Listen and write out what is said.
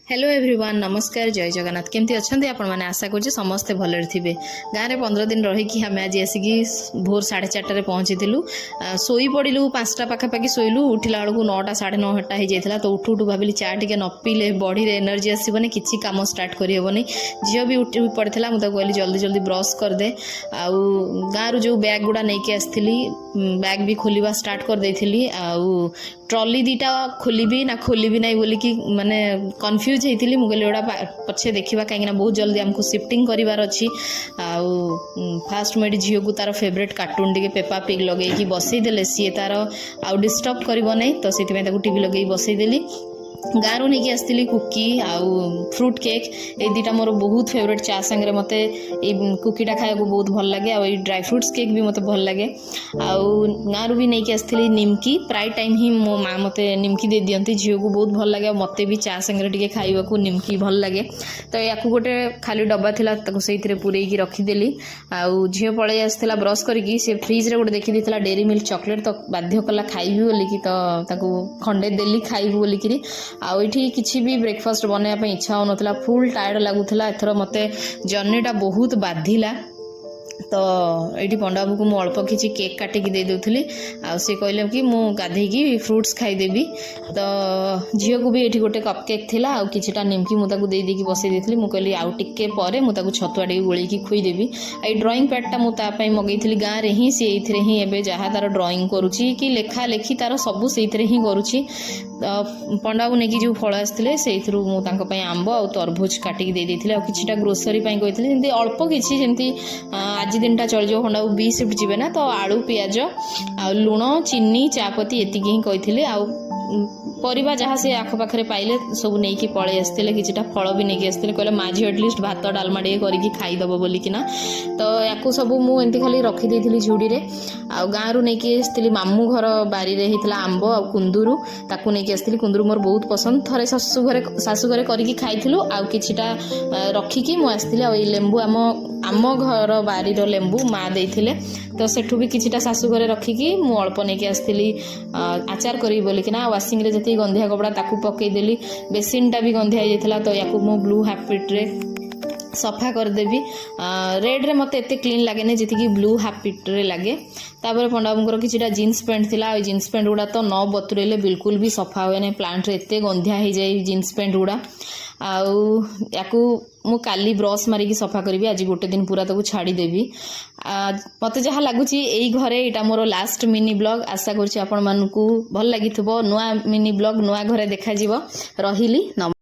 Hello everyone नमस्कार जय जगन्नाथ केमती अच्छा आपण मैंने आशा कर समस्ते भलरे थे गाँव में 15 दिन रहीकि आम आज आसिक भोर 4:30 पहुँची शोई पड़ू 5टा पाखापाखि शोलु उठला बेलू 9टा 9:30 हो जाता तो उठू उठू भाविली चा टे न पीले बॉडी रे एनर्जी आसबनी किसी कम स्टार्ट करहबनी झील भी उठी पड़ा मुझे कहली जल्दी जल्दी ब्रश करदे आउ गाँव जो बैग गुड़ा नहीं आसती बैग भी खोलिया स्टार्ट करदे आउ ट्रॉली दीटा खोलिबी ना खोलिबी ना बोलिकी माने कन्फ्यूज होती मुझे गोटा पछे देखा कहीं बहुत जल्दी आमको शिफ्टिंग करार अच्छी आउ फास्ट मुझे झील को तार फेवरेट कार्टून टे पेपा पिग लगे बसईदे सी तार आउ डिस्टर्ब कर तो से टीवी लगे बसईदेली गाँव नहीं आसती कुकी आउ फ्रूट केक ये दुटा मोर बहुत फेवरेट चा सांगे मत कुकीटा खाया बहुत भल लगे आ ड्राई फ्रुट्स केक भी मत भल लगे आउ गाँव भी नहीं आसती निमकी प्राय टाइम ही मो माँ मत निमकी दे दियंती झील को बहुत भल लगे मत भी चा सांगे टे खाइबा निमकी भल लगे तो या गोटे खाली डब्बा था से पूरे रखीदेली आउ झील पलि आसला ब्रश करके से फ्रिज रे गोटे देखी देता डेरी मिल्क चॉकलेट तो बाध्य कला खाइबी बोलिकी तो खंडे देली खाइबी बोलिकी आईठी किसी भी ब्रेकफास्ट बनवाई इच्छा हो ना फुल टायर्ड लगुला एथर मत जर्नीटा बहुत बाधिला तो ये पंडा बाबू को मुझे अल्प किसी केक काटिकी दे दूसरी सी कहले कि मु गाधेकी फ्रुट्स खाईदेवी तो झील को भी ये गोटे कप केक थी आउ किछिटा निमकी मुझे देदेकी बसई देती मुझे कहली आउ टिके पर मुझे छतुआ टे गोलैकी खुईदेवी ये ड्रॉइंग पैडटा मुझे मगई गाँव में ही सी ही जहाँ तार ड्रॉइंग करुच्ची कि लेखा लेखी तार सबू से ही करुच्ची पंडा बाबू नहीं जो फल आसते से आंब आ तरभुज काटिकी दे देती किछिटा ग्रोसरी कही अल्प किसी जमी आज दिनटा चल जाओ पंडा बाबू बी शिफ्ट जी ना तो आलू पियाज आ लुण चीनी चापती एति ही कही परिबा जहाँ से आखपाखे पाइले सब नहीं पलि आसते किछिटा फल भी नहीं आसते कहले माँ झी एटलिस्ट भात डालमा टे करके खाईदब बोलिकिना तो या सब मुझे खाली रखीदी झुड़ी रे आ गाँव नहीं आसती मामू घर बारी रे होता आंब आ कुंदूरु ताकू नहीं आसती कुंदूरु मोर बहुत पसंद थरे शाशु घरे करके खाइलु आउ किछिटा रखिकी मु आसती आ लेंबू आम घर बारी लेंबू माँ देते तो सेठू भी किछिटा शाशु घरे रखिकी मु अल्प नहीं आसती आचार करी बोलिकिना वाशिंग रे जति गंधिया कपड़ा ताकू पकईदेली बेसिनटा भी गंधिया जाता तो या ब्लू हाफिट रे सफा करदेवी रेड रे मत एते क्लीन लगे जी ब्लू हाफिट रे लगे तापर पंडा बाबूर किसी जीन्स पैंट थिला जीन्स पैंट गुड़ा तो न बतुरेले बिल्कुल भी सफा हुए नहीं प्लांट रे एते गंधिया हो जाए जीन्स पैंट गुड़ा आउ याकू मु काली ब्रश मारिकी सफा करी आज गोटे दिन पूरा ताकू छाड़ीदेवी मत जहाँ लगुच यही घरे यहाँ मोर लास्ट मिनी ब्लॉग आशा करुँच आपण मानू भल लगी नुआ मिनी ब्लॉग नुआ घरे देखा रही।